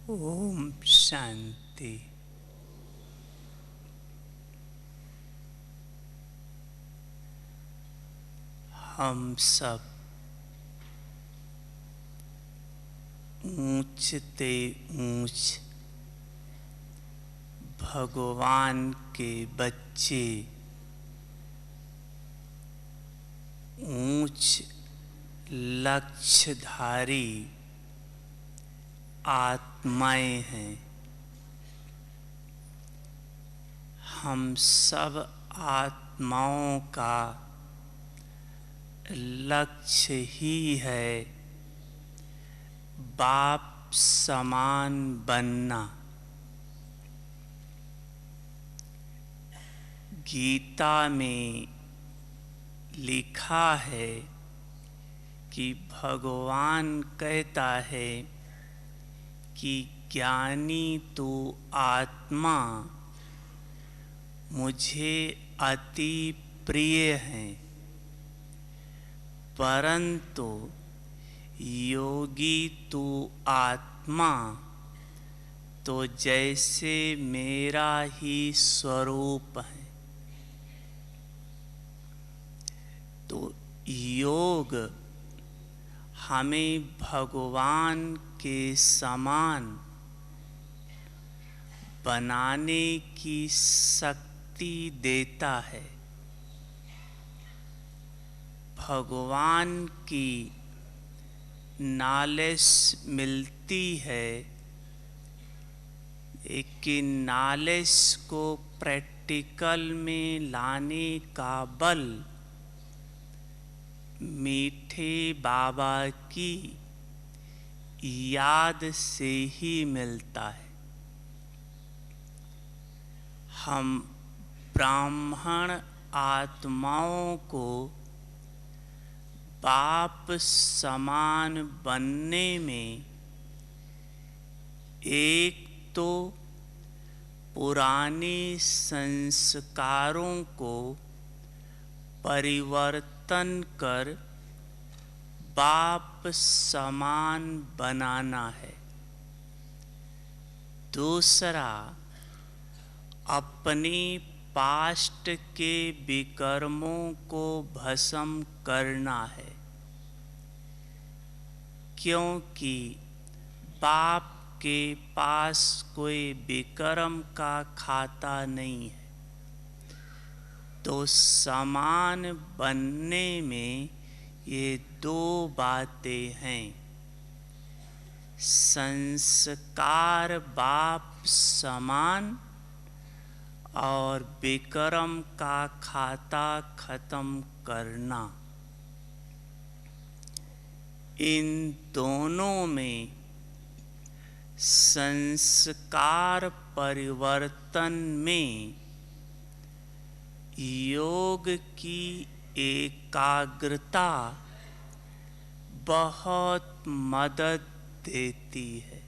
ओम शांति। हम सब ऊंचते ऊंच भगवान के बच्चे, ऊंच लक्ष्यधारी आत्माएं हैं। हम सब आत्माओं का लक्ष्य ही है बाप समान बनना। गीता में लिखा है कि भगवान कहता है कि ज्ञानी तो आत्मा मुझे अति प्रिय हैं, परंतु योगी तो आत्मा तो जैसे मेरा ही स्वरूप है। तो योग हमें भगवान के समान बनाने की शक्ति देता है। भगवान की नॉलेज मिलती है, लेकिन नॉलेज को प्रैक्टिकल में लाने का बल मीठे बाबा की याद से ही मिलता है। हम ब्राह्मण आत्माओं को बाप समान बनने में एक तो पुराने संस्कारों को परिवर्तन कर बाप समान बनाना है। दूसरा, अपने पास्ट के विकर्मों को भस्म करना है, क्योंकि बाप के पास कोई विकर्म का खाता नहीं है। तो समान बनने में ये दो बातें हैं। संस्कार बाप समान और विकर्म का खाता खत्म करना। इन दोनों में संस्कार परिवर्तन में योग की एकाग्रता बहुत मदद देती है।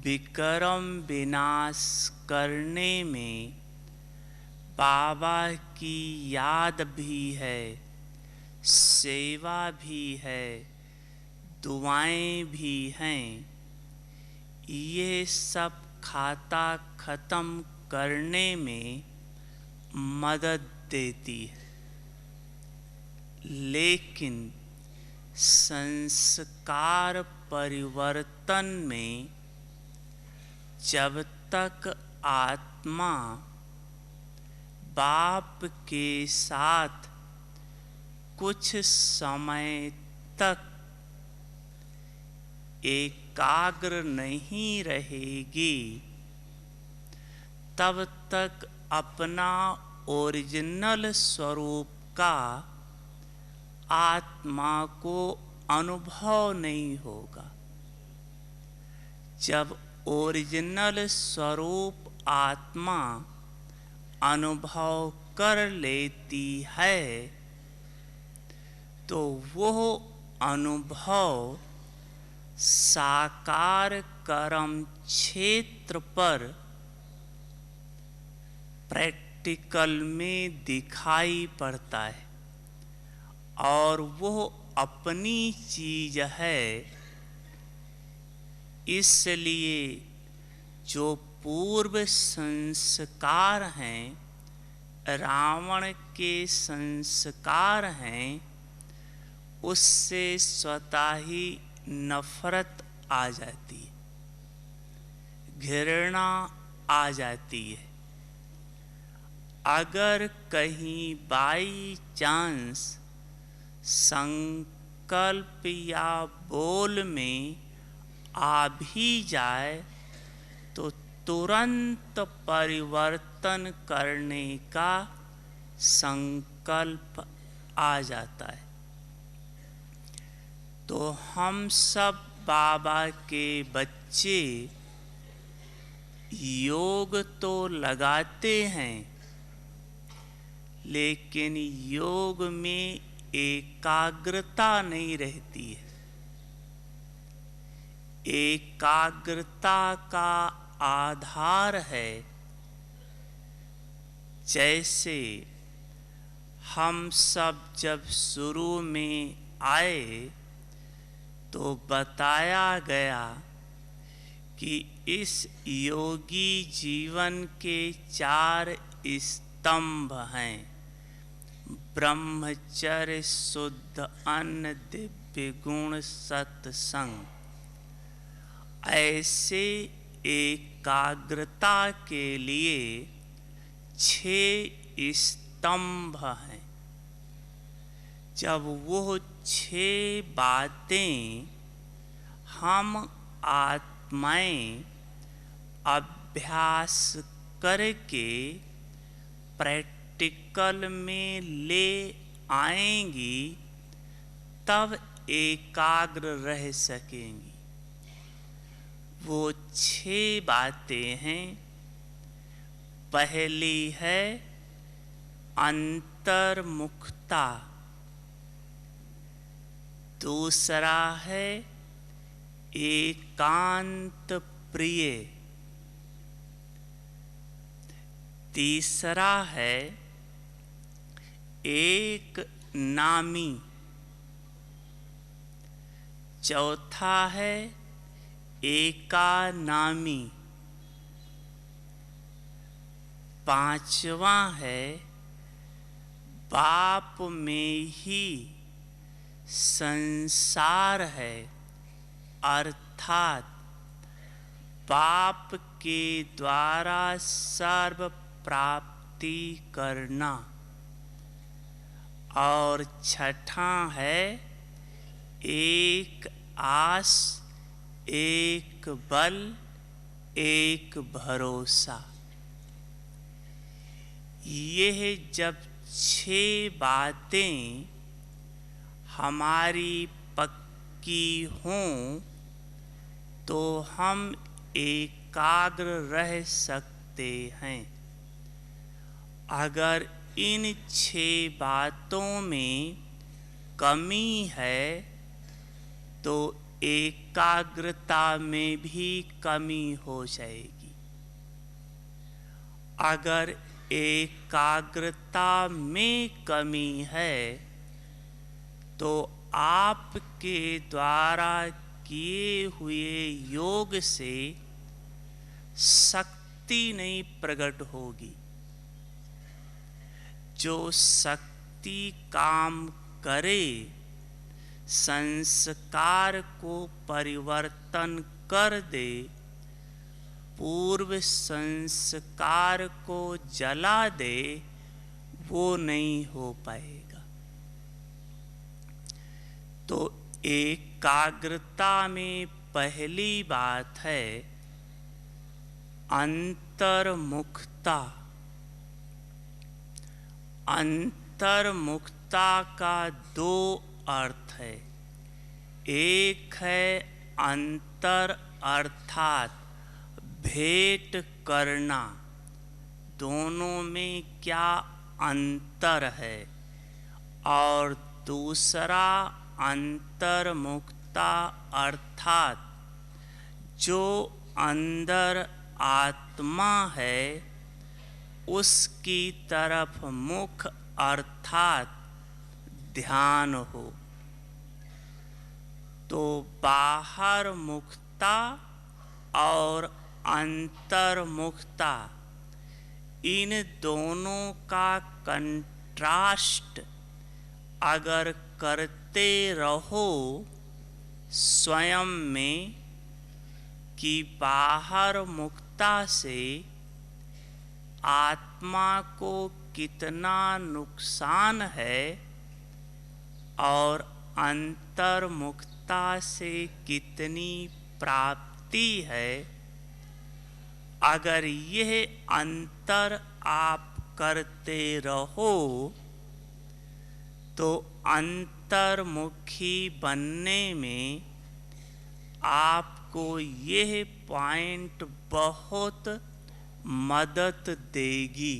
विकर्म विनाश करने में बाबा की याद भी है, सेवा भी है, दुआएं भी हैं। ये सब खाता खत्म करने में मदद देती है। लेकिन संस्कार परिवर्तन में जब तक आत्मा बाप के साथ कुछ समय तक एकाग्र नहीं रहेगी, तब तक अपना ओरिजिनल स्वरूप का आत्मा को अनुभव नहीं होगा। जब ओरिजिनल स्वरूप आत्मा अनुभव कर लेती है, तो वो अनुभव साकार कर्म क्षेत्र पर प्रैक्टिकल में दिखाई पड़ता है, और वो अपनी चीज है इसलिए जो पूर्व संस्कार हैं, रावण के संस्कार हैं, उससे स्वतः ही नफरत आ जाती है, घृणा आ जाती है। अगर कहीं बाई चांस संकल्प या बोल में आ भी जाए तो तुरंत परिवर्तन करने का संकल्प आ जाता है। तो हम सब बाबा के बच्चे योग तो लगाते हैं, लेकिन योग में एकाग्रता नहीं रहती है। एकाग्रता का आधार है, जैसे हम सब जब शुरू में आए तो बताया गया कि इस योगी जीवन के 4 स्तंभ हैं: ब्रह्मचर्य, शुद्ध अन्न, दिव्य गुण, सत्संग। ऐसे एकाग्रता के लिए 6 स्तंभ हैं। जब वो 6 बातें हम आत्माएं अभ्यास करके प्रैक्टिकल में ले आएंगी, तब एकाग्र रह सकेंगी। वो 6 बातें हैं। पहली है अंतर्मुखता, दूसरा है एकांत प्रिय, तीसरा है एक नामी, चौथा है एकानामी, पांचवा है बाप में ही संसार है, अर्थात बाप के द्वारा सर्व प्राप्ति करना। और छठा है एक आस, एक बल, एक भरोसा। यह जब 6 बातें हमारी पक्की हों तो हम एकाग्र रह सकते हैं। अगर इन 6 बातों में कमी है तो एकाग्रता में भी कमी हो जाएगी। अगर एकाग्रता में कमी है तो आपके द्वारा किए हुए योग से शक्ति नहीं प्रकट होगी। जो शक्ति काम करे, संस्कार को परिवर्तन कर दे, पूर्व संस्कार को जला दे, वो नहीं हो पाएगा। तो एकाग्रता में पहली बात है अंतर्मुखता। अंतर्मुखता का 2 अर्थ है। एक है अंतर अर्थात भेंट करना, दोनों में क्या अंतर है। और दूसरा अंतर्मुखता अर्थात जो अंदर आत्मा है उसकी तरफ मुख अर्थात ध्यान हो। तो बाहर मुखता और अंतर्मुखता, इन दोनों का कंट्रास्ट अगर करते रहो स्वयं में कि बाहर मुक्ता से आत्मा को कितना नुकसान है और अंतर्मुखता से कितनी प्राप्ति है, अगर यह अंतर आप करते रहो तो अंतर्मुखी बनने में आपको यह पॉइंट बहुत मदद देगी।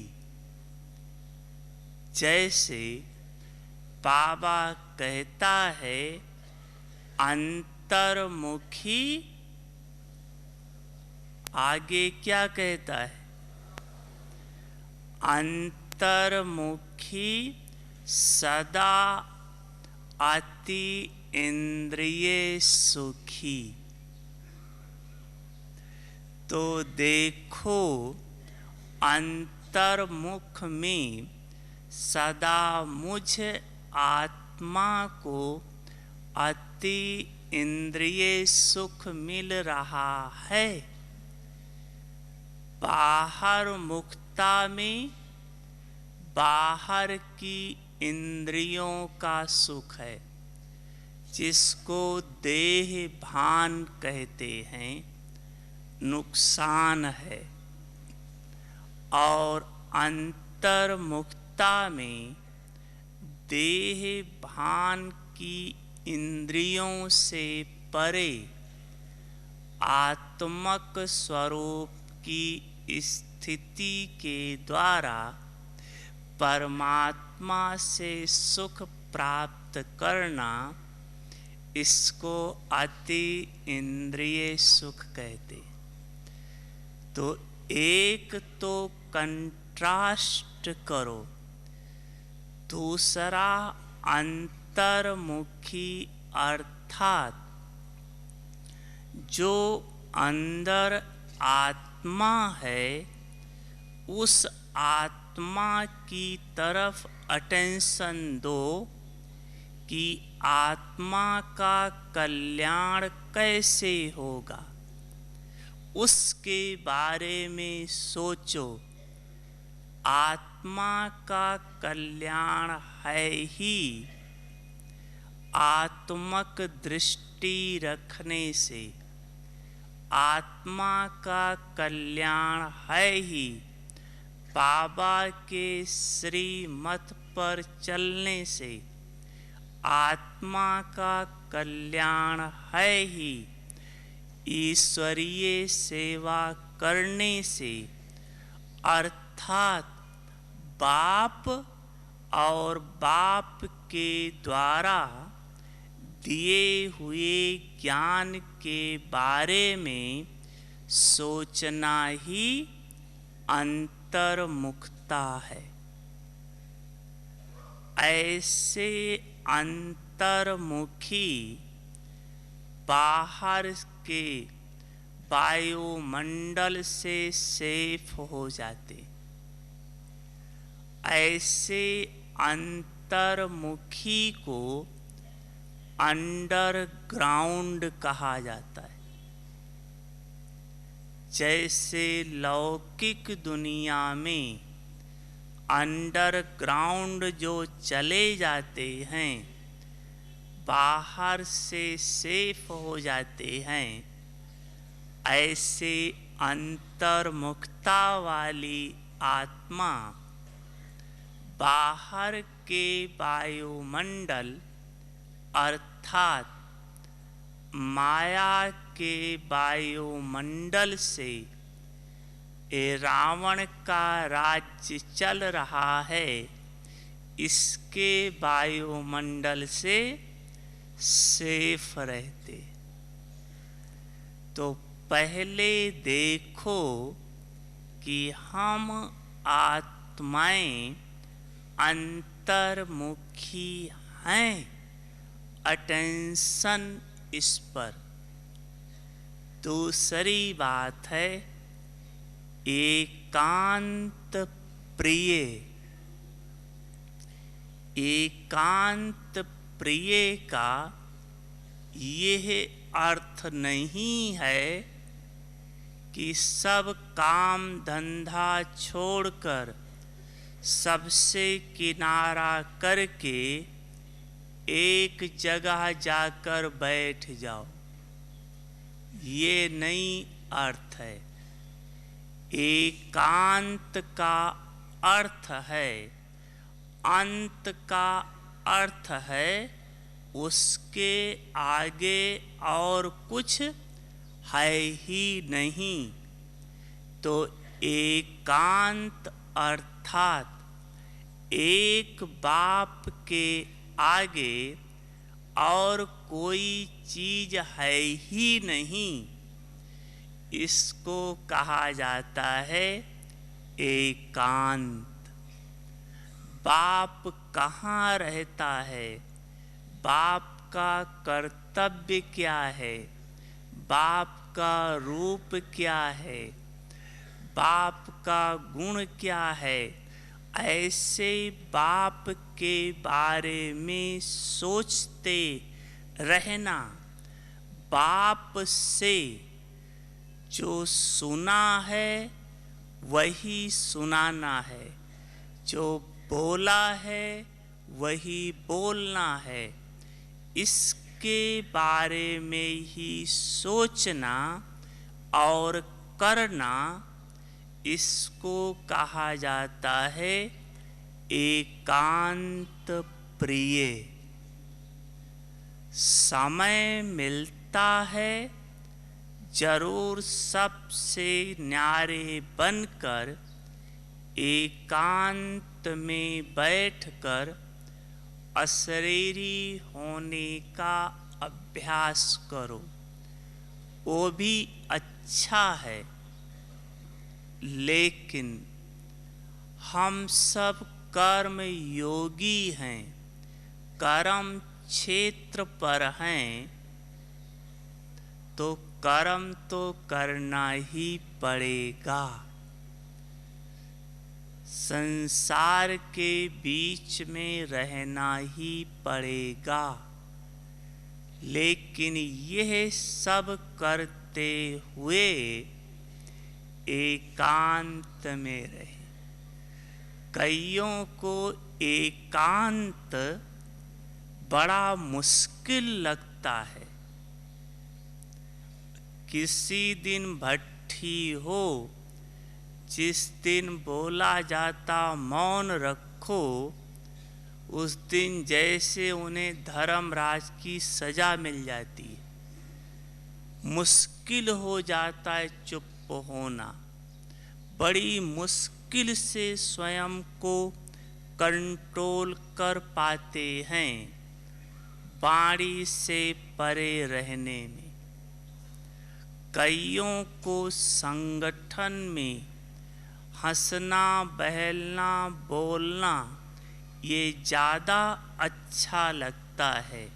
जैसे बाबा कहता है, अंतर्मुखी आगे क्या कहता है? अंतर्मुखी सदा अति इंद्रिय सुखी। तो देखो, अंतर्मुख में सदा मुझ आत्मा को अति इंद्रिय सुख मिल रहा है। बाहर मुक्ता में बाहर की इंद्रियों का सुख है, जिसको देह भान कहते हैं, नुकसान है। और अंतर्मुक्ता में देह भान की इंद्रियों से परे आत्मक स्वरूप की स्थिति के द्वारा परमात्मा से सुख प्राप्त करना, इसको अति इंद्रिय सुख कहते। तो एक तो कंट्रास्ट करो, दूसरा अंतर्मुखी अर्थात जो अंदर आत्मा है, उस आत्मा की तरफ अटेंशन दो कि आत्मा का कल्याण कैसे होगा, उसके बारे में सोचो। आत्मा का कल्याण है ही आत्मक दृष्टि रखने से, आत्मा का कल्याण है ही बाबा के श्रीमत पर चलने से, आत्मा का कल्याण है ही ईश्वरीय सेवा करने से, अर्थात बाप और बाप के द्वारा दिए हुए ज्ञान के बारे में सोचना ही अंतर्मुखता है। ऐसे अंतर्मुखी बाहर के वायुमंडल से सेफ हो जाते। ऐसे अंतर्मुखी को अंडरग्राउंड कहा जाता है। जैसे लौकिक दुनिया में अंडरग्राउंड जो चले जाते हैं, बाहर से सेफ हो जाते हैं, ऐसे अंतर्मुखता वाली आत्मा बाहर के वायुमंडल अर्थात माया के वायुमंडल से रावण का राज्य चल रहा है, इसके वायुमंडल से सेफ रहते। तो पहले देखो कि हम आत्माएं अंतर्मुखी हैं, अटेंशन इस पर। दूसरी बात है एकांत प्रिय। एकांत प्रिय का यह अर्थ नहीं है कि सब काम धंधा छोड़कर सबसे किनारा करके एक जगह जाकर बैठ जाओ, ये नहीं अर्थ है। एकांत का अर्थ है, अंत का अर्थ है उसके आगे और कुछ है ही नहीं। तो एकांत अर्थात एक बाप के आगे और कोई चीज है ही नहीं, इसको कहा जाता है एकांत। बाप कहाँ रहता है, बाप का कर्तव्य क्या है, बाप का रूप क्या है, बाप का गुण क्या है, ऐसे बाप के बारे में सोचते रहना। बाप से जो सुना है वही सुनाना है, जो बोला है वही बोलना है। इसके बारे में ही सोचना और करना, इसको कहा जाता है एकांत प्रिय। समय मिलता है जरूर सबसे न्यारे बनकर एकांत में बैठकर अशरीरी होने का अभ्यास करो, वो भी अच्छा है। लेकिन हम सब कर्म योगी हैं, कर्म क्षेत्र पर हैं, तो कर्म तो करना ही पड़ेगा। संसार के बीच में रहना ही पड़ेगा। लेकिन यह सब करते हुए एकांत में रहे। कईयों को एकांत बड़ा मुश्किल लगता है। किसी दिन भट्ठी हो, जिस दिन बोला जाता मौन रखो, उस दिन जैसे उन्हें धर्मराज की सजा मिल जाती है। मुश्किल हो जाता है चुप होना, बड़ी मुश्किल से स्वयं को कंट्रोल कर पाते हैं वाणी से परे रहने में। कईयों को संगठन में हंसना, बहलना, बोलना ये ज़्यादा अच्छा लगता है।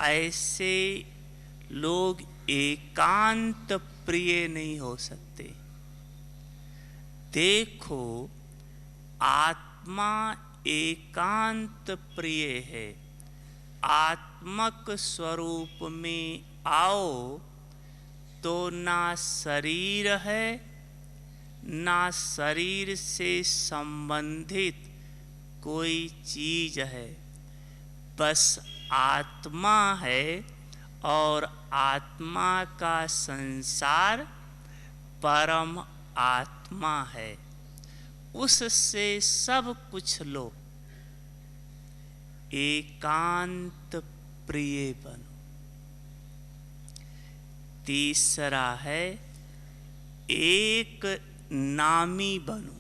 ऐसे लोग एकांत प्रिय नहीं हो सकते। देखो, आत्मा एकांत प्रिय है। आत्मक स्वरूप में आओ तो ना शरीर है, ना शरीर से संबंधित कोई चीज है, बस आत्मा है। और आत्मा का संसार परम आत्मा है, उससे सब कुछ लो। एकांत प्रिय बनो। तीसरा है एक नामी बनो।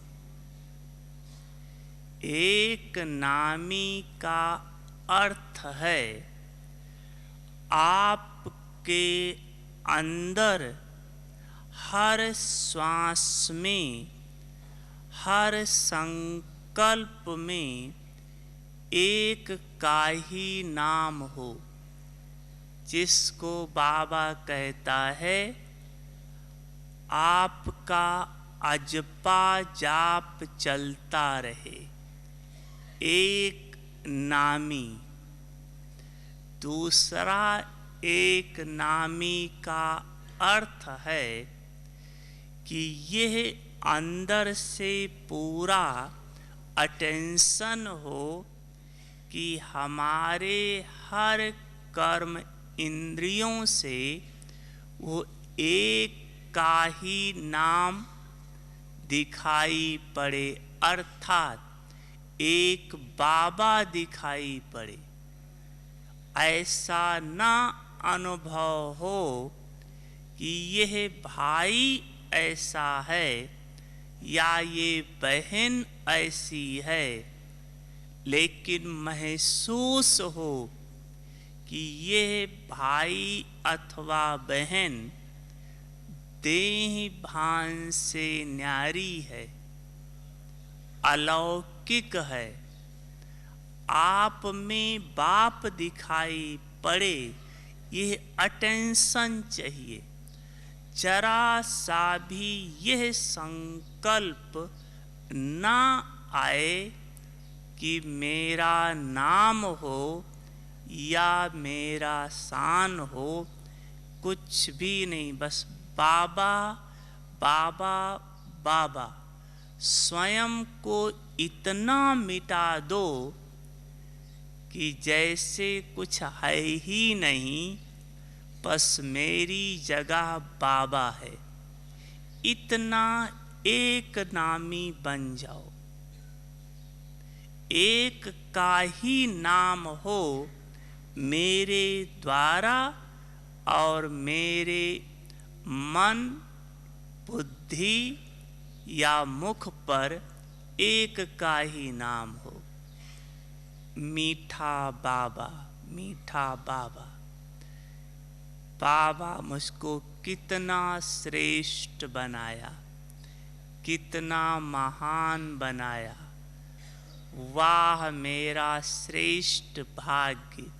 एक नामी का अर्थ है आपके अंदर हर श्वास में, हर संकल्प में एक का ही नाम हो। जिसको बाबा कहता है आपका अजपा जाप चलता रहे, एक नामी। दूसरा एक नामी का अर्थ है कि यह अंदर से पूरा अटेंशन हो कि हमारे हर कर्म इंद्रियों से वो एक का ही नाम दिखाई पड़े, अर्थात एक बाबा दिखाई पड़े। ऐसा ना अनुभव हो कि यह भाई ऐसा है या ये बहन ऐसी है, लेकिन महसूस हो कि यह भाई अथवा बहन देह भान से न्यारी है, अलौकिक है। आप में बाप दिखाई पड़े, यह अटेंशन चाहिए। जरा सा भी यह संकल्प ना आए कि मेरा नाम हो या मेरा शान हो, कुछ भी नहीं, बस बाबा बाबा बाबा। स्वयं को इतना मिटा दो कि जैसे कुछ है ही नहीं, बस मेरी जगह बाबा है, इतना एक नामी बन जाओ। एक का ही नाम हो मेरे द्वारा, और मेरे मन बुद्धि या मुख पर एक का ही नाम हो, मीठा बाबा, मीठा बाबा। बाबा मुझको कितना श्रेष्ठ बनाया, कितना महान बनाया, वाह मेरा श्रेष्ठ भाग्य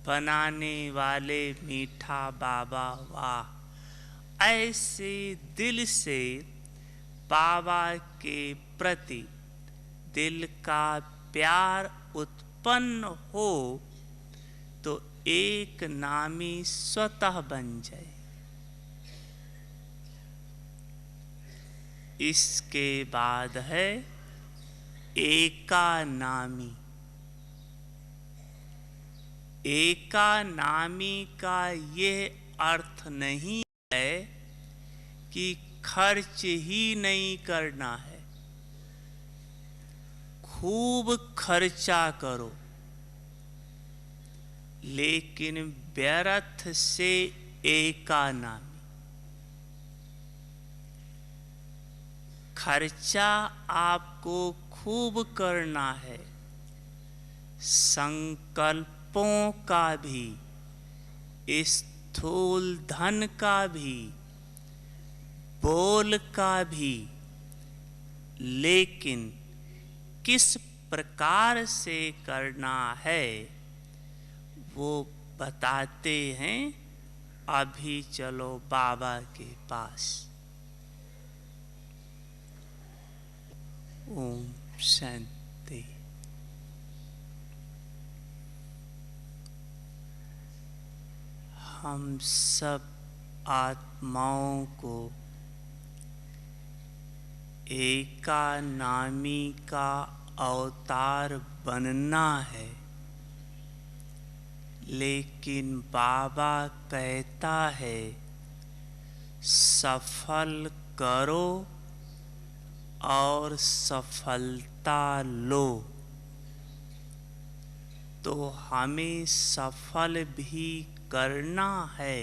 बनाने वाले मीठा बाबा, वाह। ऐसे दिल से बाबा के प्रति दिल का प्यार उत्पन्न हो तो एक नामी स्वतः बन जाए। इसके बाद है एका नामी। एका नामी का यह अर्थ नहीं है कि खर्च ही नहीं करना है, खूब खर्चा करो, लेकिन व्यर्थ से एका नामी। खर्चा आपको खूब करना है, संकल्पों का भी, स्थूल धन का भी, बोल का भी, लेकिन किस प्रकार से करना है वो बताते हैं। अभी चलो बाबा के पास। ओम शांति। हम सब आत्माओं को एका नामी का अवतार बनना है, लेकिन बाबा कहता है सफल करो और सफलता लो। तो हमें सफल भी करना है,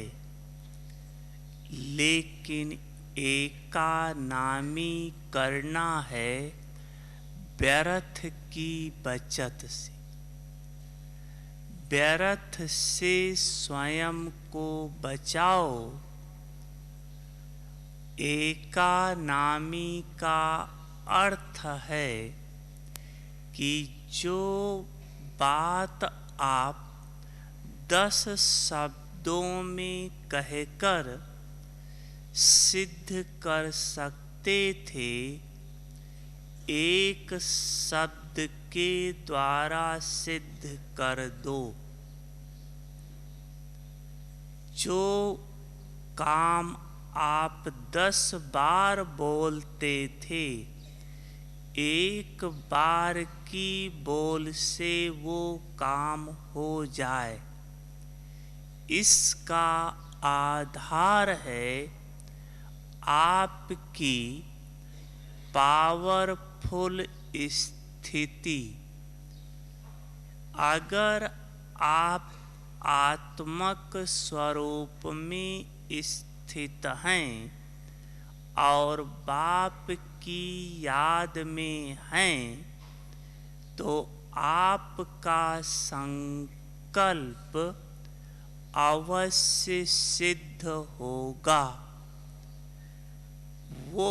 लेकिन एका नामी करना है व्यर्थ की बचत से। व्यर्थ से स्वयं को बचाओ। एका नामी का अर्थ है कि जो बात आप 10 शब्दों शब्दों में कहकर सिद्ध कर सकते थे, एक शब्द के द्वारा सिद्ध कर दो। जो काम आप 10 बार बोलते थे, एक बार की बोल से वो काम हो जाए, इसका आधार है आपकी पावरफुल स्थिति। अगर आप आत्मक स्वरूप में स्थित हैं और बाप की याद में हैं, तो आपका संकल्प अवश्य सिद्ध होगा। वो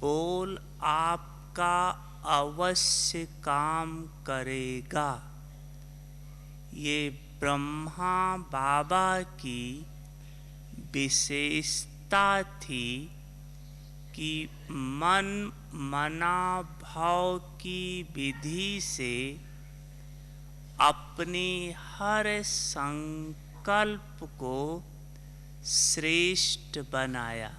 बोल आपका अवश्य काम करेगा। ये ब्रह्मा बाबा की विशेषता थी कि मन मना भाव की विधि से अपने हर संकल्प को श्रेष्ठ बनाया,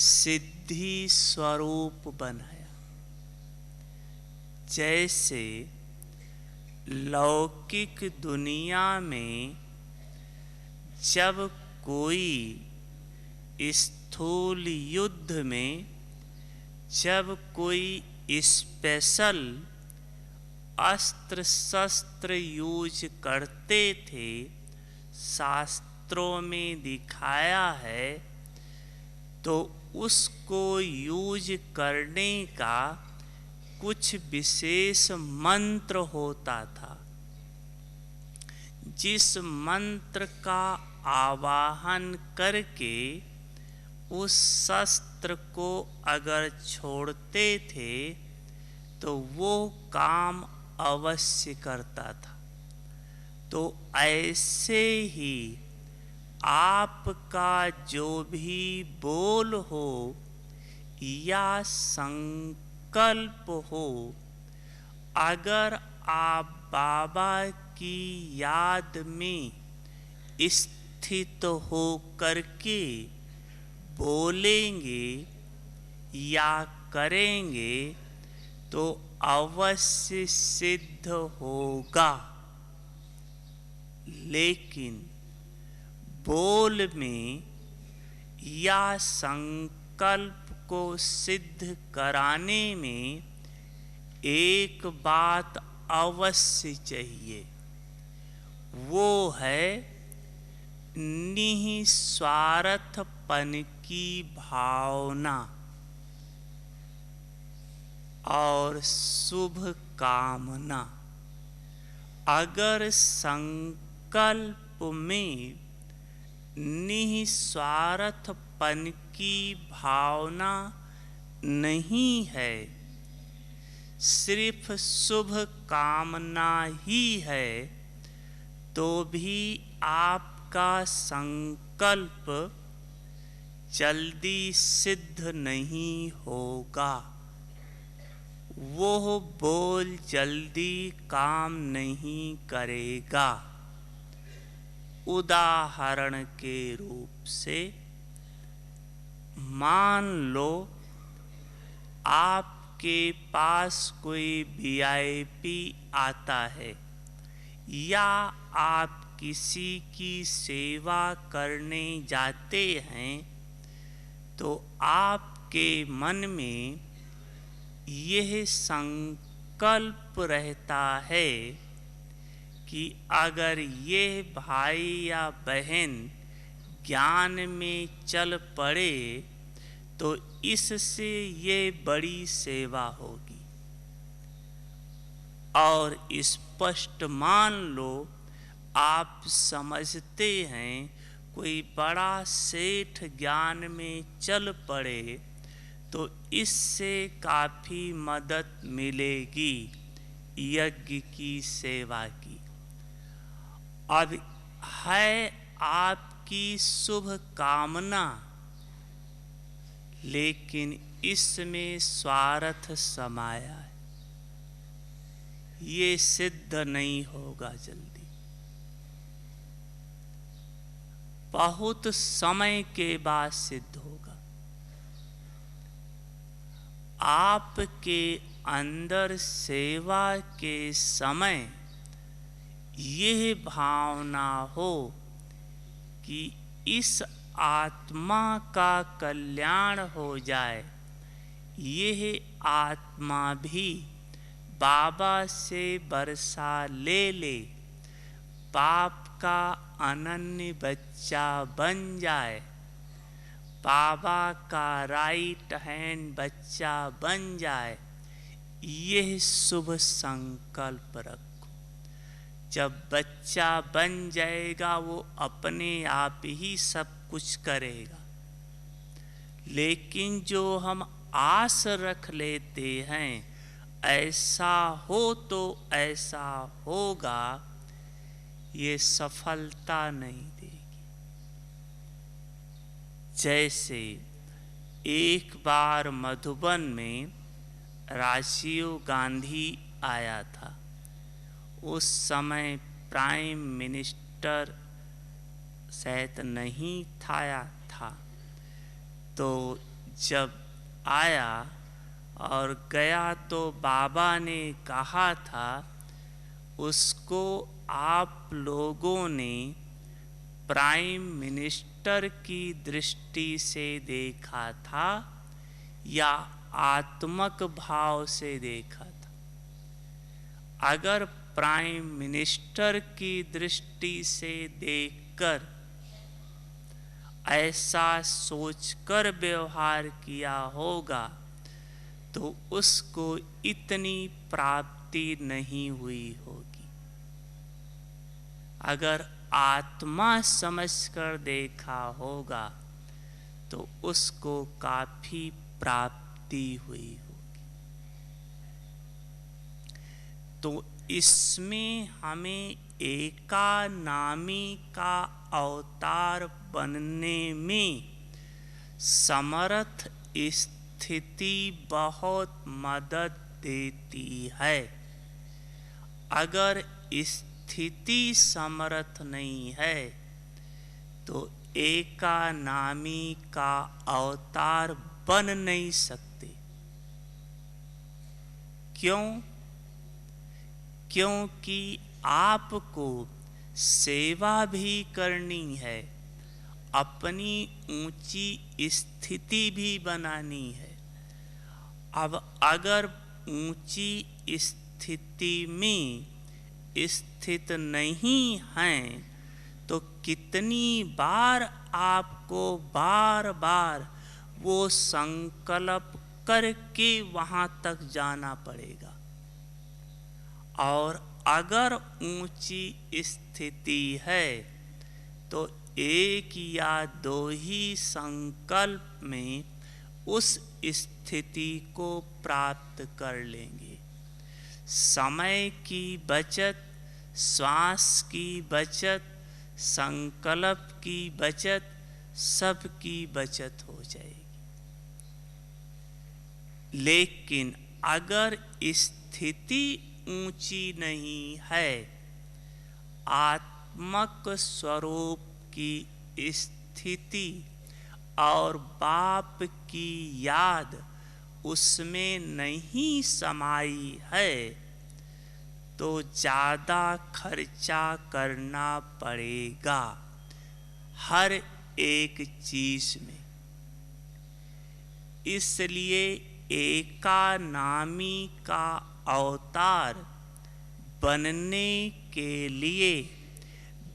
सिद्धि स्वरूप बनाया। जैसे लौकिक दुनिया में जब कोई स्थूल युद्ध में जब कोई स्पेशल अस्त्र शस्त्र यूज करते थे, शास्त्रों में दिखाया है, तो उसको यूज करने का कुछ विशेष मंत्र होता था। जिस मंत्र का आवाहन करके उस शस्त्र को अगर छोड़ते थे तो वो काम अवश्य करता था। तो ऐसे ही आपका जो भी बोल हो या संकल्प हो, अगर आप बाबा की याद में स्थित हो करके बोलेंगे या करेंगे तो अवश्य सिद्ध होगा। लेकिन बोल में या संकल्प को सिद्ध कराने में एक बात अवश्य चाहिए, वो है निस्वार्थपन की भावना और शुभ कामना। अगर संकल्प में निस्वार्थपन की भावना नहीं है, सिर्फ शुभ कामना ही है, तो भी आपका संकल्प जल्दी सिद्ध नहीं होगा। वो बोल जल्दी काम नहीं करेगा। उदाहरण के रूप से मान लो आपके पास कोई वीआईपी आता है या आप किसी की सेवा करने जाते हैं, तो आपके मन में यह संकल्प रहता है कि अगर ये भाई या बहन ज्ञान में चल पड़े तो इससे ये बड़ी सेवा होगी। और स्पष्ट मान लो आप समझते हैं कोई बड़ा सेठ ज्ञान में चल पड़े तो इससे काफ़ी मदद मिलेगी यज्ञ की सेवा की। अब है आपकी शुभ कामना, लेकिन इसमें स्वार्थ समाया है। ये सिद्ध नहीं होगा जल्दी। बहुत समय के बाद सिद्ध होगा। आपके अंदर सेवा के समय यह भावना हो कि इस आत्मा का कल्याण हो जाए, यह आत्मा भी बाबा से बरसा ले ले, पाप का अनन्य बच्चा बन जाए, बाबा का राइट हैंड बच्चा बन जाए, यह शुभ संकल्प रखो। जब बच्चा बन जाएगा वो अपने आप ही सब कुछ करेगा। लेकिन जो हम आस रख लेते हैं ऐसा हो तो ऐसा होगा, ये सफलता नहीं देगी। जैसे एक बार मधुबन में राजीव गांधी आया था। उस समय प्राइम मिनिस्टर शायद नहीं था। तो जब आया और गया तो बाबा ने कहा था उसको आप लोगों ने प्राइम मिनिस्टर की दृष्टि से देखा था या आत्मक भाव से देखा था? अगर प्राइम मिनिस्टर की दृष्टि से देखकर ऐसा सोचकर व्यवहार किया होगा तो उसको इतनी प्राप्ति नहीं हुई होगी। अगर आत्मा समझकर देखा होगा तो उसको काफी प्राप्ति हुई होगी। तो इसमें हमें एकानामी का अवतार बनने में समर्थ स्थिति बहुत मदद देती है। अगर स्थिति समर्थ नहीं है तो एकानामी का अवतार बन नहीं सकते। क्यों? क्योंकि आपको सेवा भी करनी है, अपनी ऊंची स्थिति भी बनानी है। अब अगर ऊंची स्थिति में स्थित नहीं हैं तो कितनी बार आपको बार बार वो संकल्प करके वहां तक जाना पड़ेगा। और अगर ऊंची स्थिति है तो एक या दो ही संकल्प में उस स्थिति को प्राप्त कर लेंगे। समय की बचत, श्वास की बचत, संकल्प की बचत, सबकी बचत हो जाएगी। लेकिन अगर स्थिति ऊंची नहीं है, आत्मक स्वरूप की स्थिति और बाप की याद उसमें नहीं समाई है तो ज़्यादा खर्चा करना पड़ेगा हर एक चीज में। इसलिए एकानामी का अवतार बनने के लिए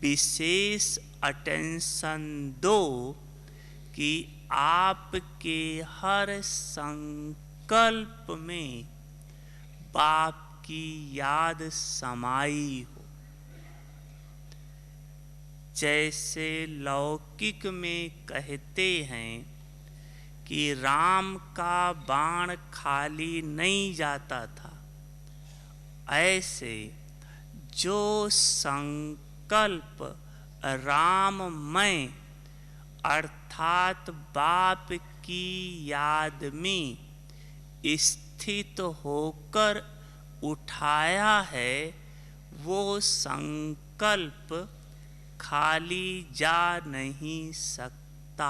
विशेष अटेंशन दो कि आपके हर संकल्प में बाप की याद समाई हो। जैसे लौकिक में कहते हैं कि राम का बाण खाली नहीं जाता था, ऐसे जो संकल्प राममय अर्थात बाप की याद में स्थित होकर उठाया है, वो संकल्प खाली जा नहीं सकता।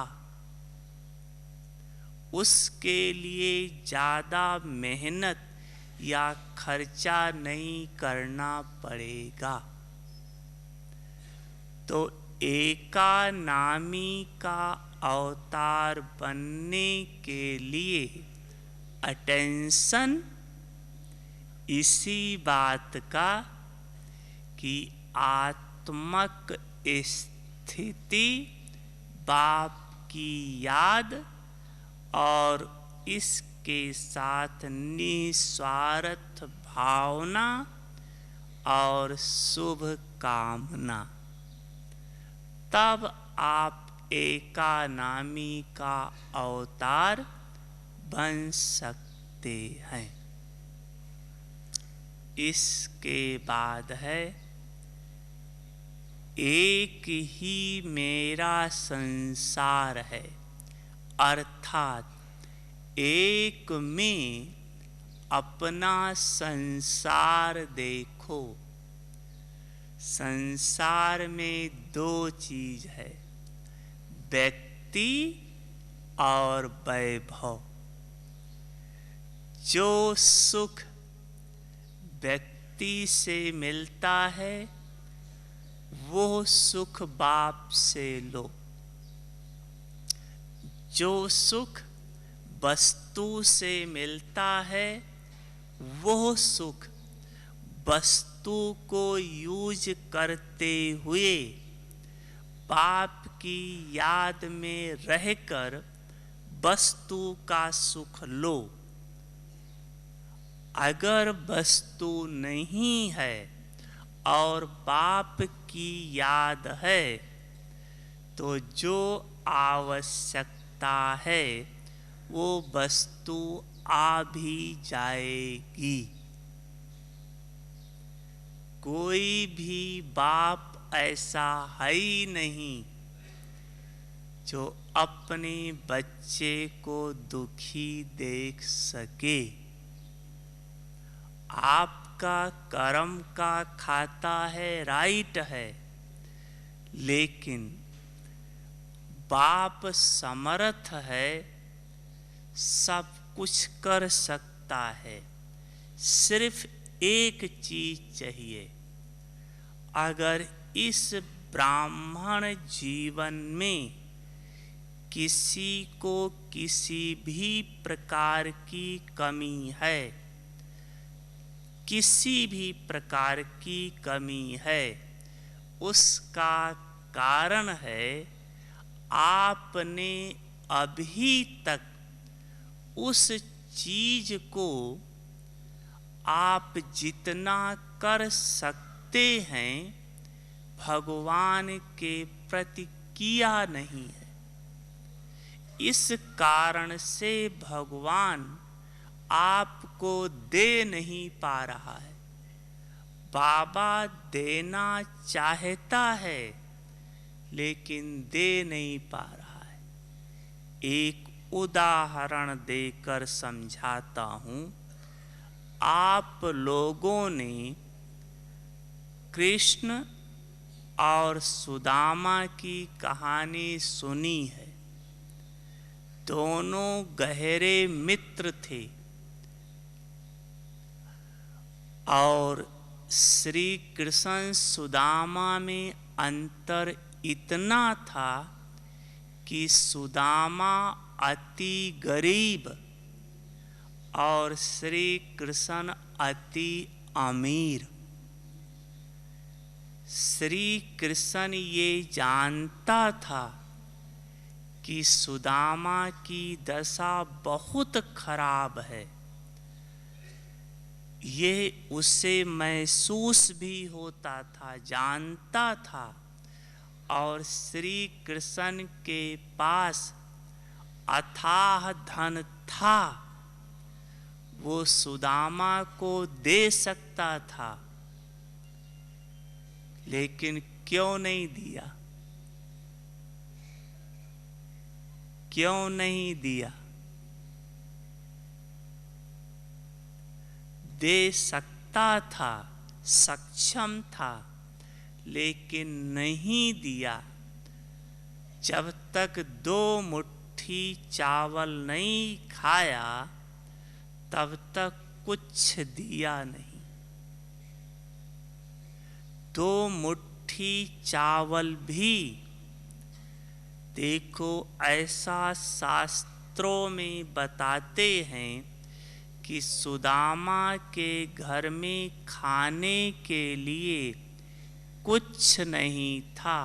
उसके लिए ज़्यादा मेहनत या खर्चा नहीं करना पड़ेगा। तो एकानामी का अवतार बनने के लिए अटेंशन इसी बात का कि आत्मक स्थिति, बाप की याद और इसके साथ निस्वार्थ भावना और शुभ कामना, तब आप एकानामी का अवतार बन सकते हैं। इसके बाद है एक ही मेरा संसार है, अर्थात एक में अपना संसार देखो। संसार में दो चीज है, व्यक्ति और वैभव। जो सुख व्यक्ति से मिलता है वो सुख बाप से लो। जो सुख वस्तु से मिलता है वो सुख वस्तु को यूज करते हुए बाप की याद में रहकर वस्तु का सुख लो। अगर वस्तु नहीं है और बाप की याद है तो जो आवश्यकता है वो वस्तु आ भी जाएगी। कोई भी बाप ऐसा है ही नहीं जो अपने बच्चे को दुखी देख सके। आपका कर्म का खाता है, राइट है, लेकिन बाप समर्थ है, सब कुछ कर सकता है। सिर्फ एक चीज चाहिए। अगर इस ब्राह्मण जीवन में किसी को किसी भी प्रकार की कमी है, किसी भी प्रकार की कमी है, उसका कारण है आपने अभी तक उस चीज को आप जितना कर सकते हैं भगवान के प्रति किया नहीं है। इस कारण से भगवान आपको दे नहीं पा रहा है। बाबा देना चाहता है लेकिन दे नहीं पा रहा है। एक उदाहरण देकर समझाता हूँ। आप लोगों ने कृष्ण और सुदामा की कहानी सुनी है। दोनों गहरे मित्र थे और श्री कृष्ण सुदामा में अंतर इतना था कि सुदामा अति गरीब और श्री कृष्ण अति अमीर। श्री कृष्ण ये जानता था कि सुदामा की दशा बहुत खराब है। ये उसे महसूस भी होता था, जानता था। और श्री कृष्ण के पास अथाह धन था, वो सुदामा को दे सकता था, लेकिन क्यों नहीं दिया? क्यों नहीं दिया? दे सकता था, सक्षम था, लेकिन नहीं दिया। जब तक 2 मुट्ठी चावल नहीं खाया तब तक कुछ दिया नहीं। 2 मुट्ठी चावल भी देखो, ऐसा शास्त्रों में बताते हैं कि सुदामा के घर में खाने के लिए कुछ नहीं था,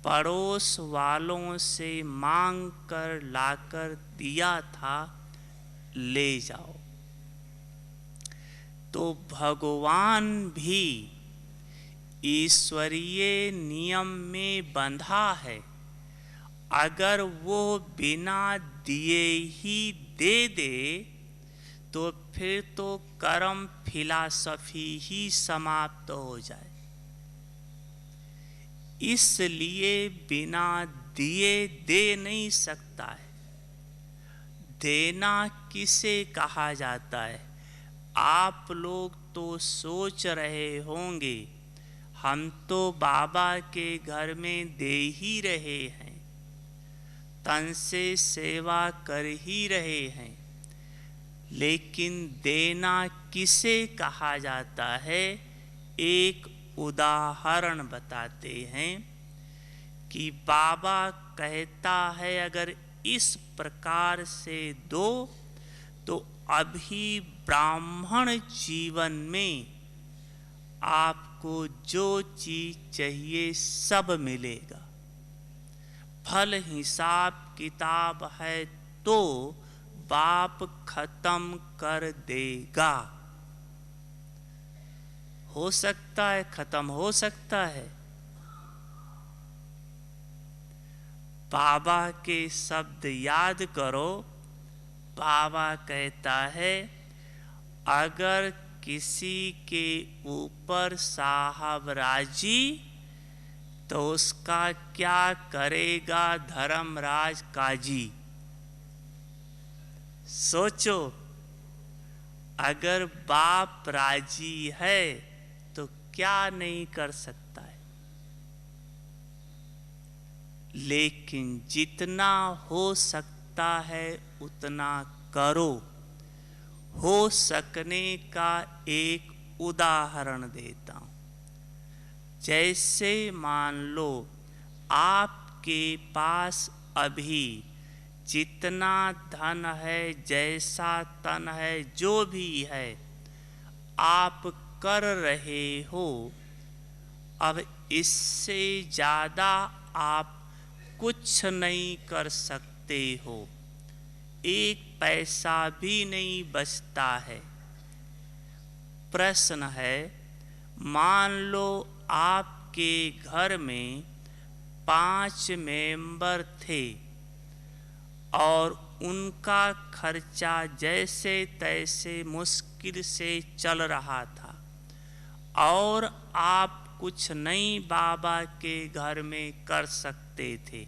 पड़ोस वालों से मांग कर लाकर दिया था, ले जाओ। तो भगवान भी ईश्वरीय नियम में बंधा है। अगर वो बिना दिए ही दे दे तो फिर तो कर्म फिलॉसफी ही समाप्त हो जाए। इसलिए बिना दिए दे नहीं सकता है। देना किसे कहा जाता है? आप लोग तो सोच रहे होंगे हम तो बाबा के घर में दे ही रहे हैं, तन से सेवा कर ही रहे हैं, लेकिन देना किसे कहा जाता है? एक उदाहरण बताते हैं कि बाबा कहता है अगर इस प्रकार से दो तो अभी ब्राह्मण जीवन में आपको जो चीज चाहिए सब मिलेगा। फल हिसाब किताब है तो बाप खत्म कर देगा। हो सकता है खत्म हो सकता है। बाबा के शब्द याद करो। बाबा कहता है अगर किसी के ऊपर साहब राजी तो उसका क्या करेगा धर्मराज काजी। सोचो, अगर बाप राजी है तो क्या नहीं कर सकता है। लेकिन जितना हो सकता है उतना करो। हो सकने का एक उदाहरण देता हूं। जैसे मान लो आपके पास अभी जितना धन है, जैसा तन है, जो भी है आप कर रहे हो, अब इससे ज़्यादा आप कुछ नहीं कर सकते हो। एक पैसा भी नहीं बचता है। प्रश्न है, मान लो आपके घर में 5 मेंबर थे और उनका खर्चा जैसे तैसे मुश्किल से चल रहा था और आप कुछ नहीं बाबा के घर में कर सकते थे।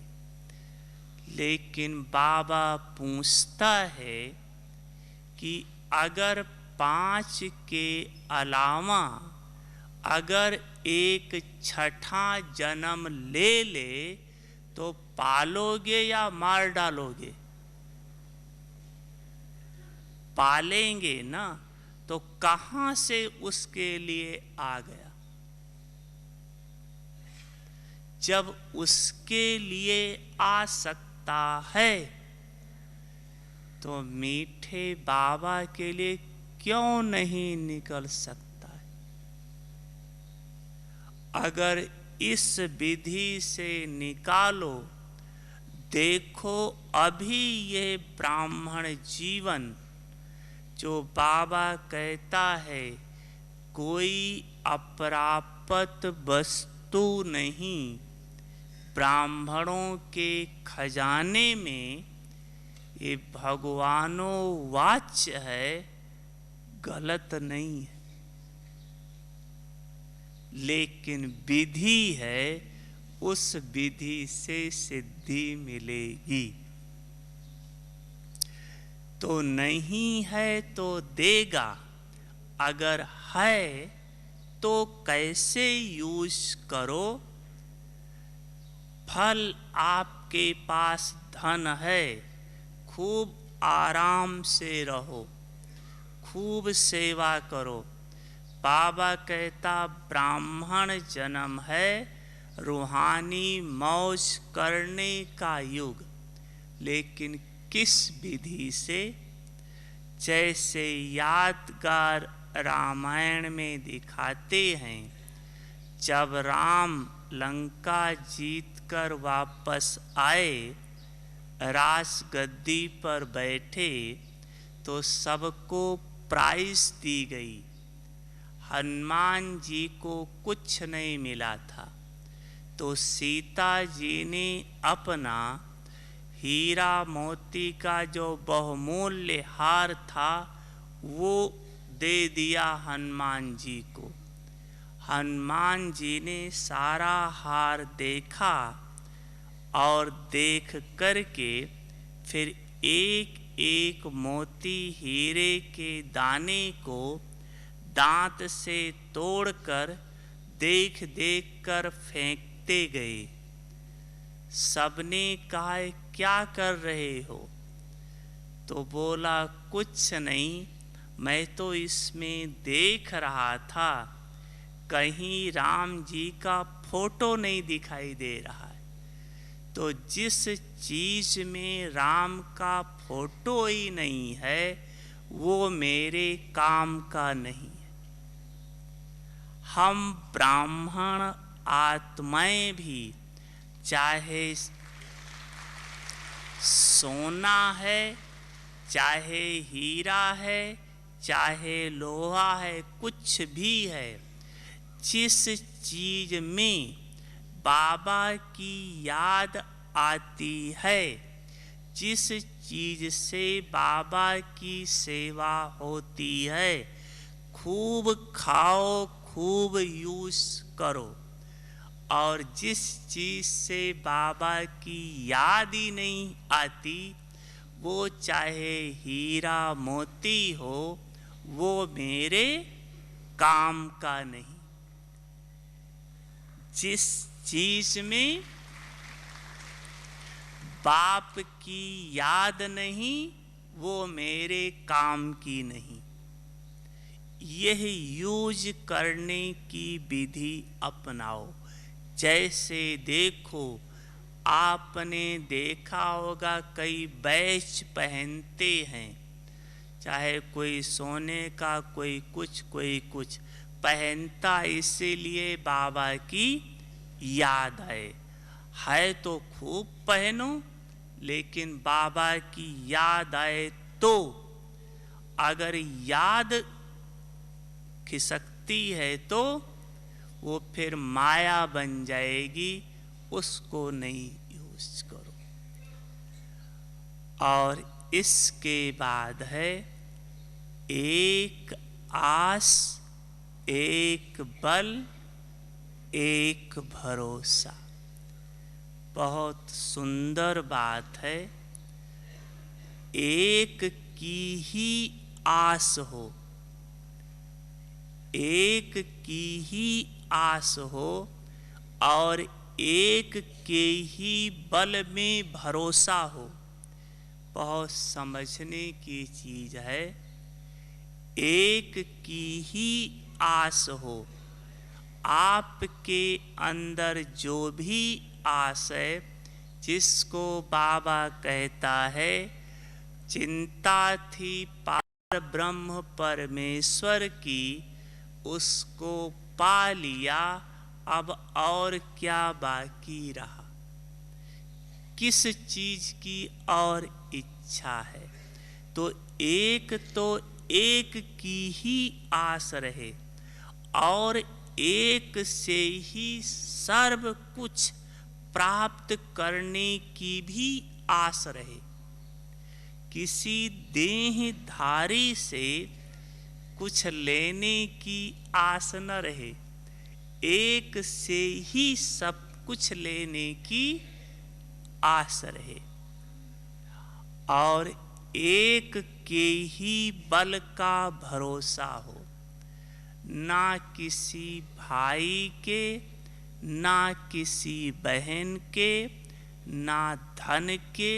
लेकिन बाबा पूछता है कि अगर 5 के अलावा अगर एक छठा जन्म ले ले तो पालोगे या मार डालोगे? पालेंगे ना। तो कहां से उसके लिए आ गया? जब उसके लिए आ सकता है तो मीठे बाबा के लिए क्यों नहीं निकल सकता है? अगर इस विधि से निकालो, देखो अभी ये ब्राह्मण जीवन जो बाबा कहता है कोई अप्राप्त वस्तु नहीं, ब्राह्मणों के खजाने में ये भगवानों वाच्य है, गलत नहीं है। लेकिन विधि है, उस विधि से सिद्धि मिलेगी। तो नहीं है तो देगा, अगर है तो कैसे यूज करो। फल आपके पास धन है, खूब आराम से रहो, खूब सेवा करो। बाबा कहता ब्राह्मण जन्म है, रूहानी मौज करने का युग, लेकिन किस विधि से? जैसे यादगार रामायण में दिखाते हैं, जब राम लंका जीतकर वापस आए, राजगद्दी पर बैठे तो सबको प्राइज दी गई। हनुमान जी को कुछ नहीं मिला था, तो सीता जी ने अपना हीरा मोती का जो बहुमूल्य हार था वो दे दिया हनुमान जी को। हनुमान जी ने सारा हार देखा और देख करके फिर एक एक मोती हीरे के दाने को दांत से तोड़कर देख देख कर फेंकते गए। सबने कहा क्या कर रहे हो? तो बोला कुछ नहीं, मैं तो इसमें देख रहा था, कहीं राम जी का फोटो नहीं दिखाई दे रहा है। तो जिस चीज में राम का फोटो ही नहीं है वो मेरे काम का नहीं है। हम ब्राह्मण आत्माएं भी, चाहे सोना है, चाहे हीरा है, चाहे लोहा है, कुछ भी है, जिस चीज में बाबा की याद आती है, जिस चीज से बाबा की सेवा होती है, खूब खाओ, खूब यूज करो। और जिस चीज से बाबा की याद ही नहीं आती, वो चाहे हीरा मोती हो, वो मेरे काम का नहीं। जिस चीज में बाप की याद नहीं, वो मेरे काम की नहीं। यह यूज करने की विधि अपनाओ। जैसे देखो, आपने देखा होगा कई बैच पहनते हैं, चाहे कोई सोने का, कोई कुछ पहनता, इसीलिए बाबा की याद है तो खूब पहनो, लेकिन बाबा की याद आए तो, अगर याद खिसकती है तो वो फिर माया बन जाएगी, उसको नहीं यूज करो। और इसके बाद है एक आस, एक बल, एक भरोसा। बहुत सुंदर बात है। एक की ही आस हो, एक की ही आस हो, और एक के ही बल में भरोसा हो। बहुत समझने की चीज है। एक की ही आस हो, आपके अंदर जो भी आस है, जिसको बाबा कहता है चिंता थी पार ब्रह्म परमेश्वर की, उसको पा लिया, अब और क्या बाकी रहा? किस चीज की और इच्छा है? तो एक की ही आस रहे, और एक से ही सर्व कुछ प्राप्त करने की भी आस रहे। किसी देहधारी से कुछ लेने की आस न रहे, एक से ही सब कुछ लेने की आस रहे। और एक के ही बल का भरोसा हो, ना किसी भाई के, ना किसी बहन के, ना धन के,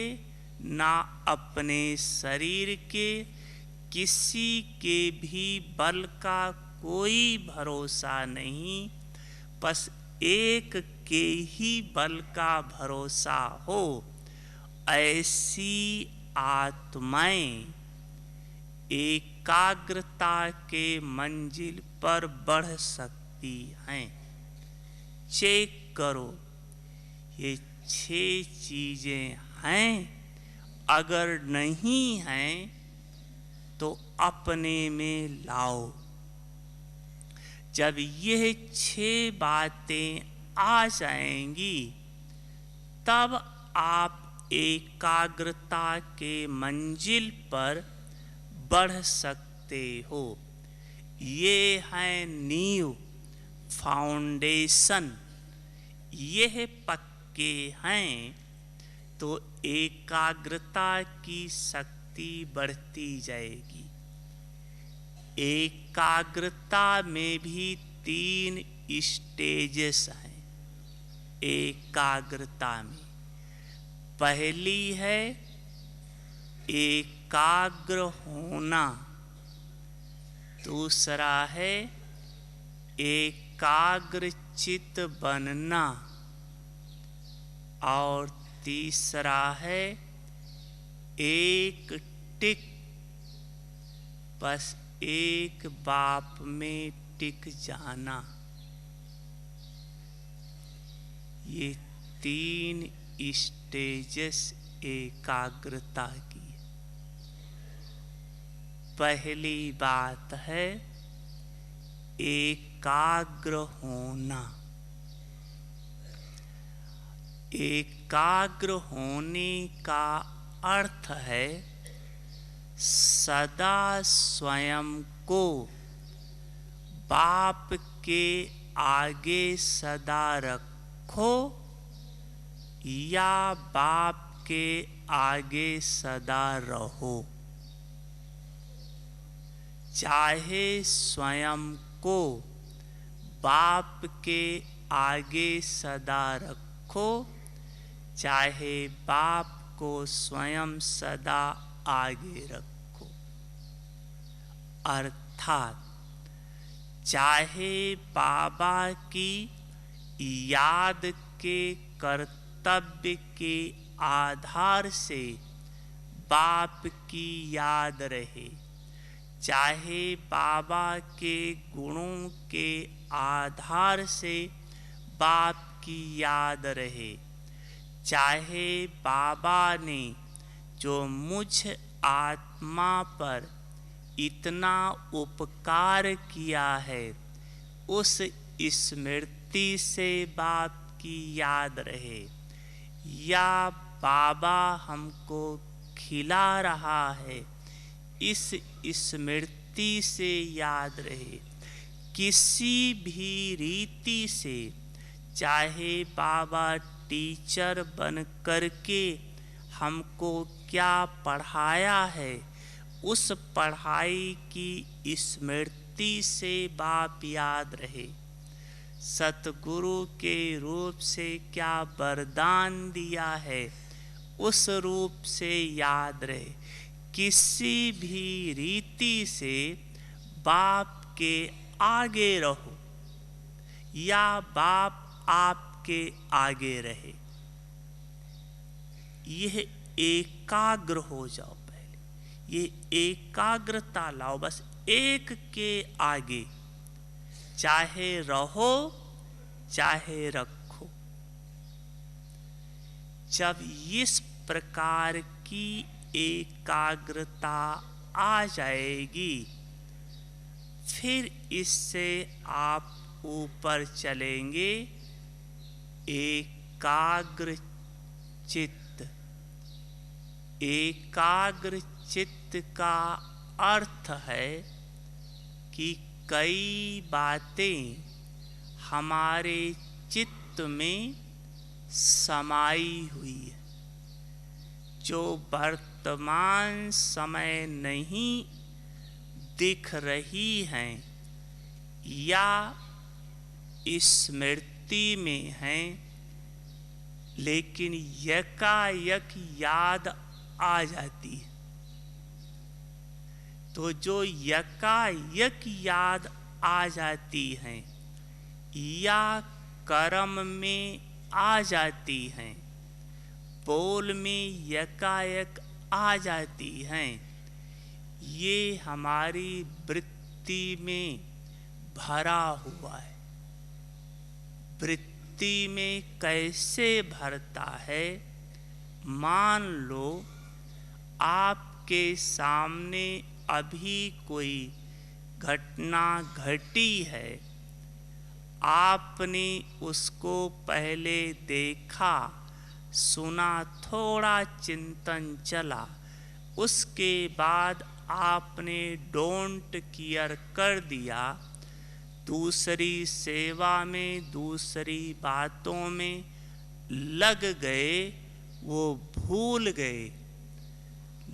ना अपने शरीर के, किसी के भी बल का कोई भरोसा नहीं, बस एक के ही बल का भरोसा हो। ऐसी आत्माएं एकाग्रता के मंजिल पर बढ़ सकती हैं। चेक करो, ये 6 चीजें हैं। अगर नहीं हैं तो अपने में लाओ। जब यह 6 बातें आ जाएंगी तब आप एकाग्रता के मंजिल पर बढ़ सकते हो। ये है नींव, फाउंडेशन। यह पक्के हैं तो एकाग्रता की शक्ति बढ़ती जाएगी। एकाग्रता में भी 3 स्टेजेस हैं एकाग्रता में। पहली है एकाग्र होना, दूसरा है एकाग्र चित्त बनना, और तीसरा है एक टिक, बस एक बाप में टिक जाना। ये 3 स्टेजेस एकाग्रता की। पहली बात है एकाग्र होना। एकाग्र होने का अर्थ है सदा स्वयं को बाप के आगे सदा रखो या बाप के आगे सदा रहो। चाहे स्वयं को बाप के आगे सदा रखो, चाहे बाप को स्वयं सदा आगे रखो। अर्थात चाहे बाबा की याद के कर्तव्य के आधार से बाप की याद रहे, चाहे बाबा के गुणों के आधार से बाप की याद रहे, चाहे बाबा ने जो मुझ आत्मा पर इतना उपकार किया है उस स्मृति से बाप की याद रहे, या बाबा हमको खिला रहा है इस स्मृति से याद रहे। किसी भी रीति से, चाहे बाबा टीचर बन करके हमको क्या पढ़ाया है उस पढ़ाई की स्मृति से बाप याद रहे। सतगुरु के रूप से क्या वरदान दिया है उस रूप से याद रहे। किसी भी रीति से बाप के आगे रहो या बाप आपके आगे रहे। यह एकाग्र हो जाओ। पहले ये एकाग्रता लाओ, बस एक के आगे चाहे रहो चाहे रखो। जब इस प्रकार की एकाग्रता आ जाएगी फिर इससे आप ऊपर चलेंगे एकाग्र चित्त। एकाग्र चित्त का अर्थ है कि कई बातें हमारे चित्त में समाई हुई है, जो वर्तमान समय नहीं दिख रही हैं या स्मृति में हैं, लेकिन यकायक याद आ जाती है। तो जो यकायक याद आ जाती हैं या कर्म में आ जाती हैं, बोल में यकायक आ जाती हैं, ये हमारी वृत्ति में भरा हुआ है। वृत्ति में कैसे भरता है? मान लो आपके सामने अभी कोई घटना घटी है, आपने उसको पहले देखा, सुना, थोड़ा चिंतन चला, उसके बाद आपने डोंट केयर कर दिया, दूसरी सेवा में, दूसरी बातों में लग गए, वो भूल गए।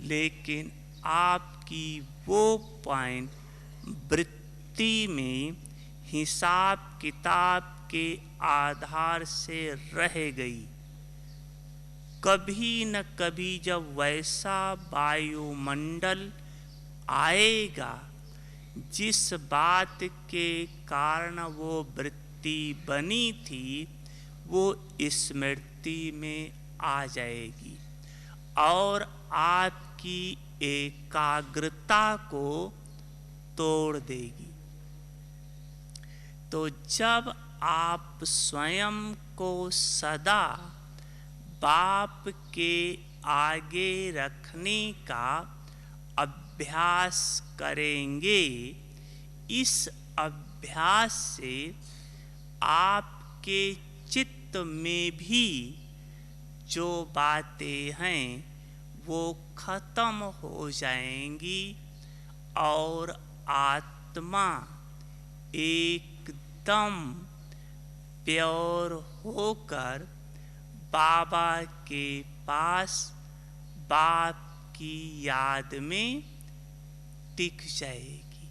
लेकिन आपकी वो पॉइंट वृत्ति में हिसाब किताब के आधार से रह गई। कभी न कभी जब वैसा वायुमंडल आएगा जिस बात के कारण वो वृत्ति बनी थी, वो स्मृति में आ जाएगी और आपकी एकाग्रता को तोड़ देगी। तो जब आप स्वयं को सदा बाप के आगे रखने का अभ्यास करेंगे, इस अभ्यास से आपके चित्त में भी जो बातें हैं वो खत्म हो जाएंगी और आत्मा एकदम प्योर होकर बाबा के पास बाप की याद में टिक जाएगी।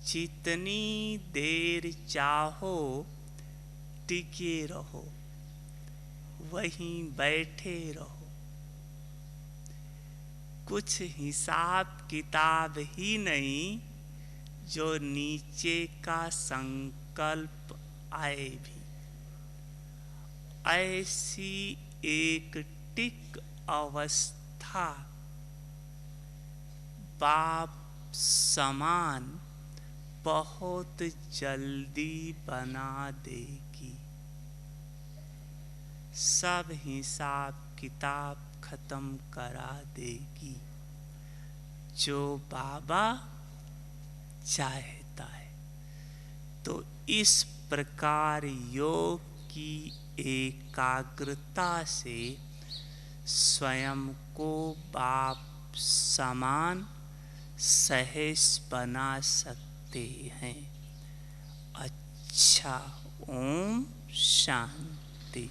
जितनी देर चाहो टिके रहो, वहीं बैठे रहो। कुछ हिसाब किताब ही नहीं, जो नीचे का संकल्प आए भी। ऐसी एक टिक अवस्था बाप समान बहुत जल्दी बना देगी। सब हिसाब किताब खत्म करा देगी, जो बाबा चाहता है। तो इस प्रकार योग की एकाग्रता से स्वयं को बाप समान सहज बना सकते हैं। अच्छा, ओम शांति।